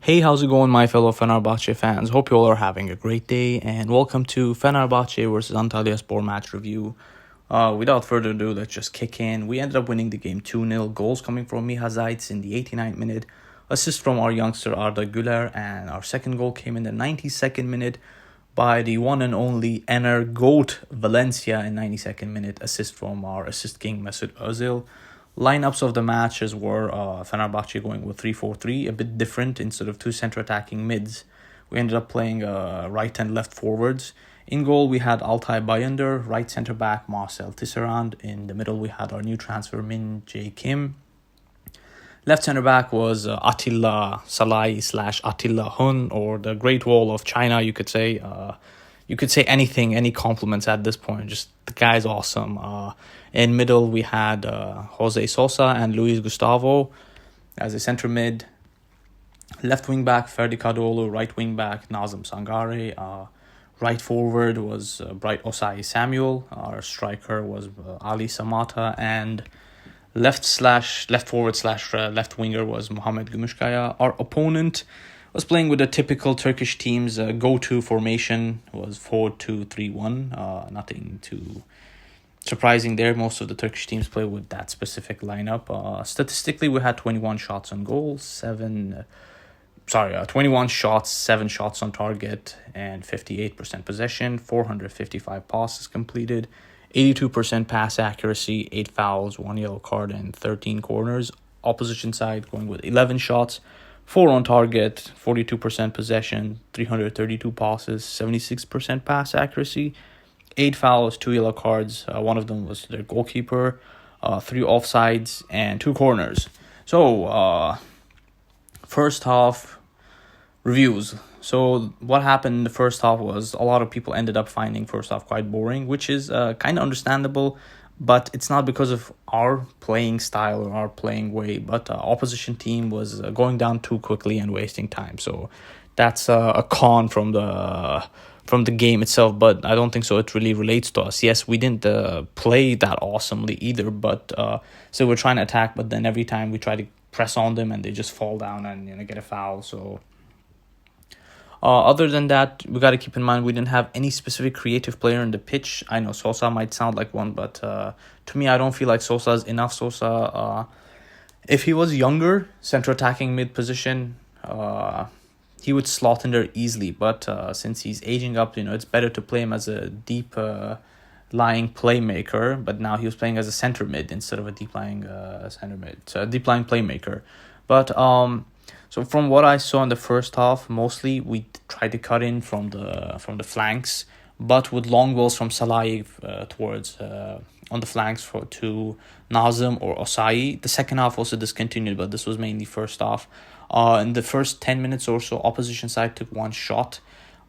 Hey, how's it going, my fellow Fenerbahçe fans? Hope you all are having a great day, and welcome to Fenerbahçe versus Antalyaspor match review. Without further ado, let's just kick in. We ended up winning the game 2-0. Goals coming from Miha Zajc in the 89th minute, assist from our youngster Arda Güler, and our second goal came in the 92nd minute by the one and only Ener Goat Valencia in 92nd minute, assist from our assist king Mesut Özil. Lineups of the matches were Fenerbahçe going with 3-4-3, a bit different. Instead of two center attacking mids, we ended up playing right and left forwards. In goal, we had Altay Bayındır, right center back Marcel Tisserand. In the middle, we had our new transfer Min Jae Kim. Left center back was Attila Salai / Attila Hun, or the Great Wall of China, you could say. You could say anything, any compliments at this point. Just the guy's awesome. In middle, we had Jose Sosa and Luis Gustavo as a center mid. Left wing back, Ferdi Kadıoğlu. Right wing back, Nazım Sangare. Right forward was Bright Osayi Samuel. Our striker was Ali Samata. And left forward / left winger was Muhammed Gümüşkaya. Our opponent was playing with the typical Turkish team's go-to formation. Was 4-2-3-1. Nothing too surprising there. Most of the Turkish teams play with that specific lineup. Statistically, we had 21 shots on goal, 21 shots, 7 shots on target, and 58% possession, 455 passes completed, 82% pass accuracy, 8 fouls, 1 yellow card, and 13 corners. Opposition side going with 11 shots, 4 on target, 42% possession, 332 passes, 76% pass accuracy, 8 fouls, 2 yellow cards. One of them was their goalkeeper, 3 offsides, and 2 corners. So, first half reviews. So what happened in the first half was a lot of people ended up finding first half quite boring, which is kind of understandable, but it's not because of our playing style or our playing way, but opposition team was going down too quickly and wasting time. So that's a con from the game itself, but I don't think so it really relates to us. Yes, we didn't play that awesomely either, but so we're trying to attack, but then every time we try to press on them and they just fall down and get a foul. So other than that, we got to keep in mind we didn't have any specific creative player in the pitch. I know Sosa might sound like one, but to me, I don't feel like Sosa is enough. Sosa, if he was younger, center attacking mid position, he would slot in there easily. But since he's aging up, it's better to play him as a deep lying playmaker. But now he was playing as a center mid instead of a deep lying center mid, so a deep lying playmaker. But so from what I saw in the first half, mostly we tried to cut in from the flanks, but with long balls from Salai towards on the flanks to Nazım or Osayi. The second half also discontinued, but this was mainly first half. In the first 10 minutes or so, opposition side took 1 shot.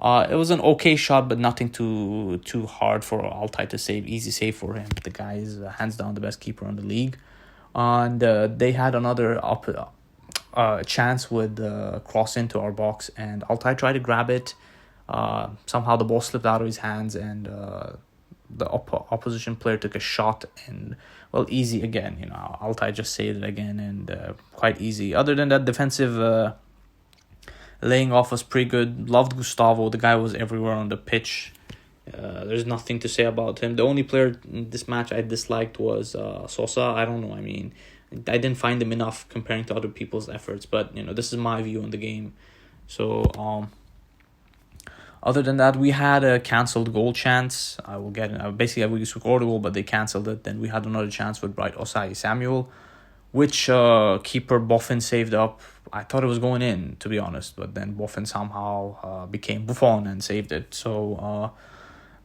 It was an okay shot, but nothing too hard for Altay to save. Easy save for him. The guy is hands down the best keeper in the league. And they had another chance with cross into our box, and Altay tried to grab it. Somehow the ball slipped out of his hands, and the opposition player took a shot, and easy again. Altay just saved it again, and quite easy. Other than that, defensive laying off was pretty good. Loved Gustavo. The guy was everywhere on the pitch. There's nothing to say about him. The only player in this match I disliked was Sosa. I don't know. I didn't find him enough comparing to other people's efforts, but this is my view on the game. So other than that, we had a cancelled goal chance. I will get it. Basically, we scored a goal, but they cancelled it. Then we had another chance with Bright Osayi Samuel, which keeper Boffin saved up. I thought it was going in, to be honest, but then Boffin somehow became Buffon and saved it. So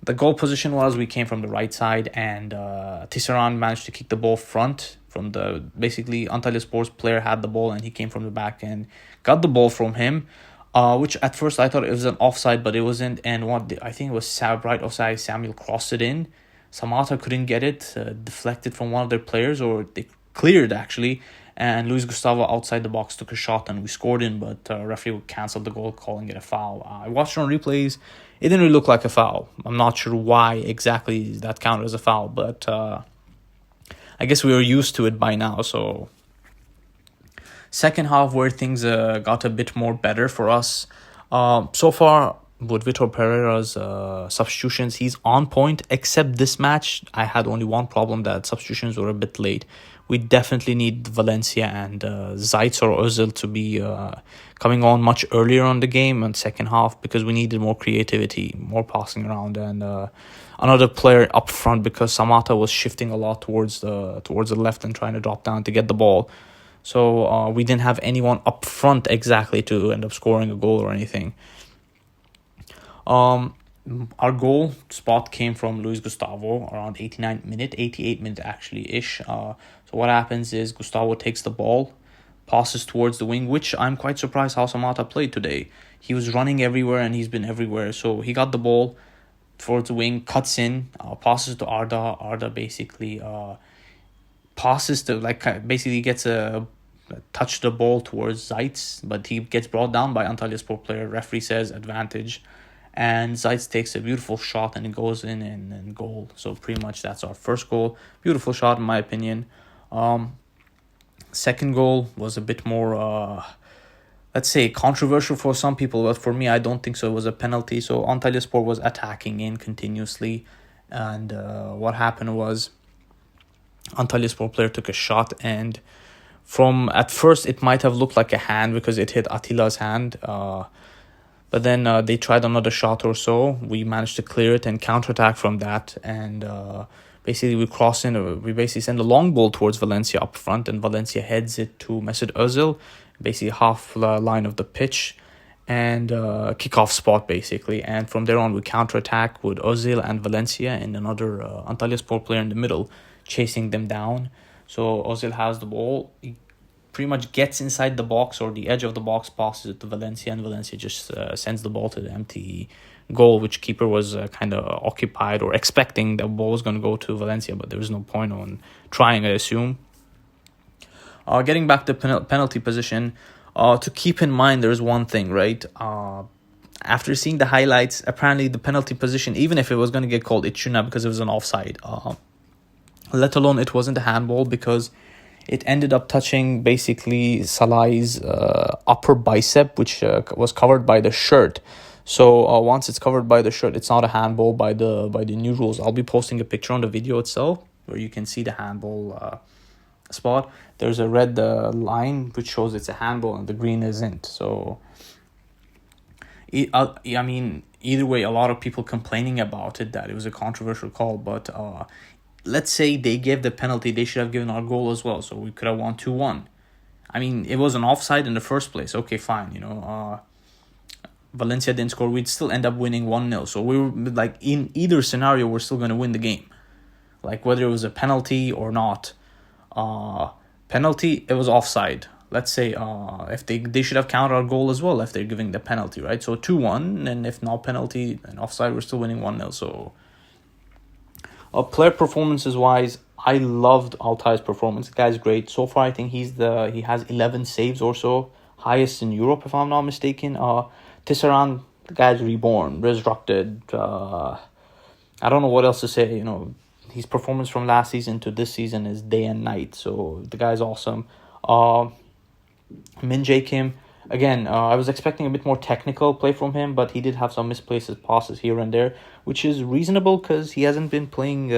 the goal position was we came from the right side, and Tisserand managed to kick the ball front from basically Antalyaspor's player had the ball, and he came from the back and got the ball from him, which at first I thought it was an offside, but it wasn't. And I think it was Bright Osayi Samuel crossed it in. Samata couldn't get it, deflected from one of their players, or they cleared actually, and Luis Gustavo outside the box took a shot and we scored in, but referee cancelled the goal, calling it a foul. I watched it on replays. It didn't really look like a foul. I'm not sure why exactly that counted as a foul, but I guess we were used to it by now. So Second half, where things got a bit more better for us. So far, with Vitor Pereira's substitutions, he's on point. Except this match, I had only one problem, that substitutions were a bit late. We definitely need Valencia and Zaitz or Ozil to be coming on much earlier on the game and second half, because we needed more creativity, more passing around, and another player up front, because Samata was shifting a lot towards the left and trying to drop down to get the ball. So we didn't have anyone up front exactly to end up scoring a goal or anything. Our goal spot came from Luis Gustavo around 88 minute actually ish. So what happens is Gustavo takes the ball, passes towards the wing, which I'm quite surprised how Samata played today. He was running everywhere and he's been everywhere. So he got the ball towards the wing, cuts in, passes to Arda. Arda basically passes to, basically gets a touch the ball towards Zaitz, but he gets brought down by Antalyaspor player. Referee says advantage, and Zaitz takes a beautiful shot and it goes in and goal. So pretty much that's our first goal. Beautiful shot in my opinion. Second goal was a bit more let's say controversial for some people, but for me I don't think so. It was a penalty. So Antalyaspor was attacking in continuously, and what happened was Antalyaspor player took a shot, and from at first it might have looked like a hand because it hit Attila's hand, but then they tried another shot or so. We managed to clear it and counterattack from that, and basically we cross in. We basically send a long ball towards Valencia up front, and Valencia heads it to Mesut Ozil, basically half line of the pitch, and kickoff spot basically. And from there on we counterattack with Ozil and Valencia and another Antalyaspor player in the middle chasing them down. So Ozil has the ball. He pretty much gets inside the box or the edge of the box, passes it to Valencia, and Valencia just sends the ball to the empty goal, which keeper was kind of occupied or expecting the ball was going to go to Valencia, but there was no point on trying, I assume. Getting back to penalty position, to keep in mind, there's one thing, right? After seeing the highlights, apparently the penalty position, even if it was going to get called, it shouldn't have, because it was an offside. Let alone it wasn't a handball, because it ended up touching basically Salah's upper bicep, which was covered by the shirt. So once it's covered by the shirt, it's not a handball by the new rules. I'll be posting a picture on the video itself where you can see the handball spot. There's a red line which shows it's a handball and the green isn't. So I mean, either way, a lot of people complaining about it, that it was a controversial call, but let's say they gave the penalty, they should have given our goal as well, so we could have won 2-1. I mean, it was an offside in the first place. Okay, fine, Valencia didn't score, we'd still end up winning 1-0. So we were like, in either scenario, we're still going to win the game. Like whether it was a penalty or not. Penalty, it was offside. Let's say if they should have counted our goal as well if they're giving the penalty, right? So 2-1, and if not penalty and offside, we're still winning 1-0. So player performances wise, I loved Altay's performance. The guy's great. So far, I think he has 11 saves or so, highest in Europe if I'm not mistaken. Tisserand, the guy's reborn, resurrected. I don't know what else to say. His performance from last season to this season is day and night. So the guy's awesome. Min Jae Kim, again, I was expecting a bit more technical play from him, but he did have some misplaced passes here and there, which is reasonable because he hasn't been playing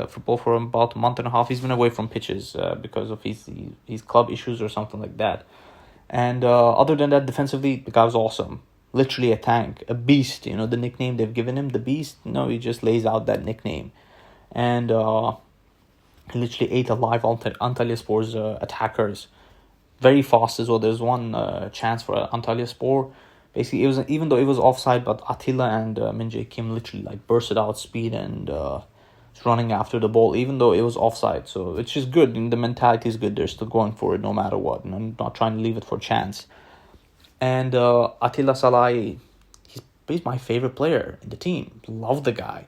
football for about a month and a half. He's been away from pitches because of his club issues or something like that. And other than that, defensively, the guy was awesome. Literally a tank, a beast. The nickname they've given him, the beast. He just lays out that nickname. And he literally ate alive Antalyaspor's attackers. Very fast as well. There's one chance for Antalyaspor. Basically, even though it was offside, but Attila and Min Jae Kim literally bursted out speed and running after the ball, even though it was offside. So it's just good. And the mentality is good. They're still going for it no matter what, and not trying to leave it for chance. And Attila Salai, he's my favorite player in the team. Love the guy.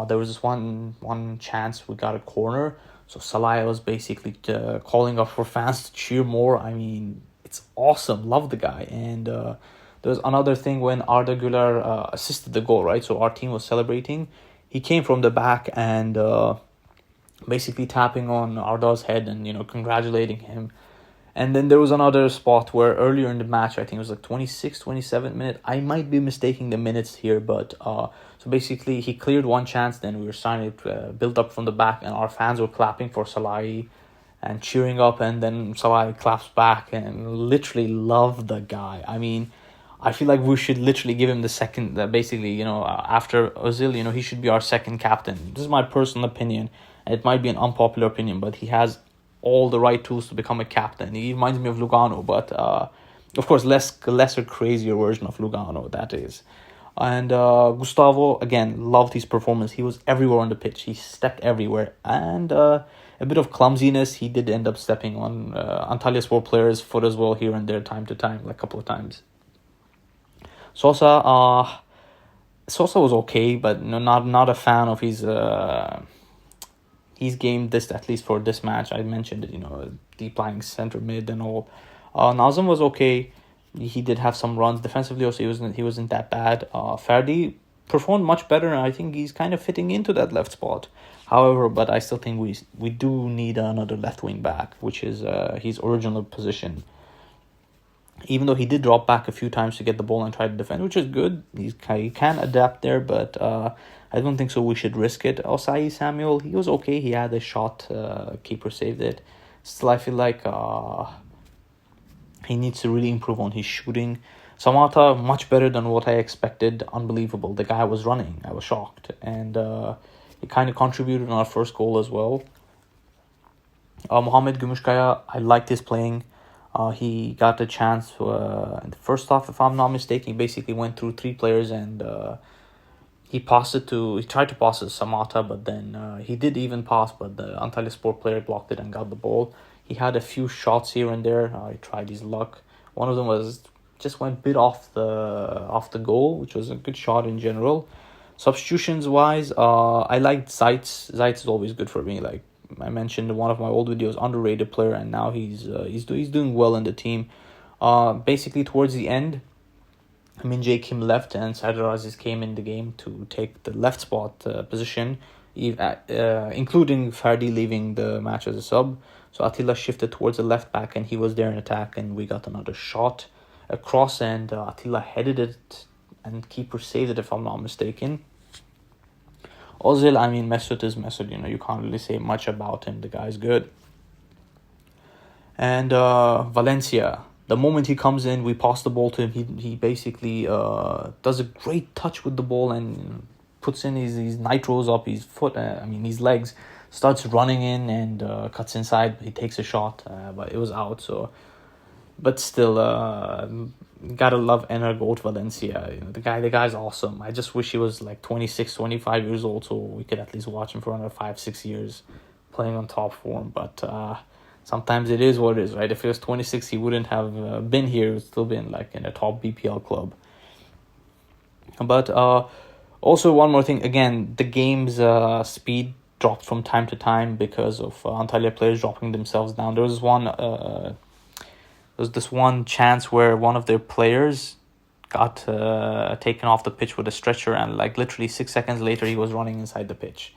There was this one chance we got a corner. So Salah was basically calling up for fans to cheer more. I mean, it's awesome. Love the guy. And there was another thing when Arda Güler assisted the goal, right? So our team was celebrating. He came from the back and basically tapping on Arda's head and, congratulating him. And then there was another spot where earlier in the match, I think it was like 26, 27 minute. I might be mistaking the minutes here, but so basically he cleared one chance. Then we were starting to build up from the back, and our fans were clapping for Salahi and cheering up. And then Salahi claps back and literally love the guy. I mean, I feel like we should literally give him the second. Basically, after Ozil, he should be our second captain. This is my personal opinion. It might be an unpopular opinion, but he has all the right tools to become a captain. He reminds me of Lugano, but of course lesser crazier version of Lugano, that is. And Gustavo, again, loved his performance. He was everywhere on the pitch. He stepped everywhere. And a bit of clumsiness. He did end up stepping on Antalyaspor players' foot as well here and there, time to time, like a couple of times. Sosa was okay, but not a fan of his game, this at least for this match. I mentioned it, deep lying center mid and all. Nazem was okay. He did have some runs defensively. Also, he wasn't that bad. Ferdi performed much better, and I think he's kind of fitting into that left spot. However, but I still think we do need another left wing back, which is his original position. Even though he did drop back a few times to get the ball and try to defend, which is good. He can adapt there, but I don't think so we should risk it. Osayi Samuel, he was okay. He had a shot. Keeper saved it. Still, I feel like he needs to really improve on his shooting. Samata, much better than what I expected. Unbelievable. The guy was running. I was shocked. And he kind of contributed on our first goal as well. Mohamed Gümüşkaya, I liked his playing. He got a chance in the first half, if I'm not mistaken. He basically went through three players and he tried to pass it to Samata, but then he did even pass, but the Antalyaspor player blocked it and got the ball. He had a few shots here and there. He tried his luck. One of them just went a bit off the goal, which was a good shot in general. Substitutions wise, I liked Zeitz. Zeitz is always good for me. Like I mentioned in one of my old videos, underrated player, and now he's doing well in the team. Basically towards the end, Min-jae Kim left and Serdar Aziz came in the game to take the left spot position, including Ferdi leaving the match as a sub. So Attila shifted towards the left back and he was there in attack, and we got another shot across, and Attila headed it and keeper saved it, if I'm not mistaken. Ozil, I mean, Mesut is Mesut, you can't really say much about him. The guy's good. And Valencia, the moment he comes in, we pass the ball to him. He basically does a great touch with the ball and puts in his nitros up his foot, his legs, starts running in and cuts inside. He takes a shot, but it was out. So, but still, gotta love Energot Valencia. The guy's awesome. I just wish he was like 26, 25 years old, so we could at least watch him for another 5-6 years playing on top form. But sometimes it is what it is, right? If he was 26, he wouldn't have been here. He would still been like in a top BPL club. But also one more thing. Again, the game's speed dropped from time to time because of Antalya players dropping themselves down. There was this one chance where one of their players got taken off the pitch with a stretcher, and like literally 6 seconds later he was running inside the pitch.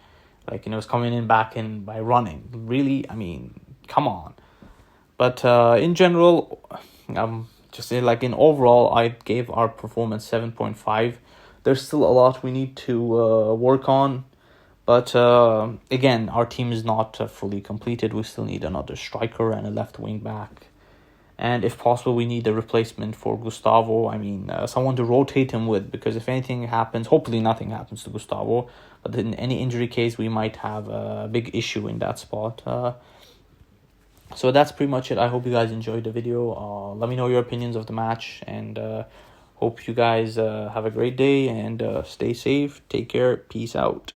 Like, was coming in back in by running. Really, I mean, come on. But in general, just like in overall, I gave our performance 7.5. There's still a lot we need to work on. But again, our team is not fully completed. We still need another striker and a left wing back. And if possible, we need a replacement for Gustavo. I mean, someone to rotate him with, because if anything happens, hopefully nothing happens to Gustavo. But in any injury case, we might have a big issue in that spot. So that's pretty much it. I hope you guys enjoyed the video. Let me know your opinions of the match. And hope you guys have a great day and stay safe. Take care. Peace out.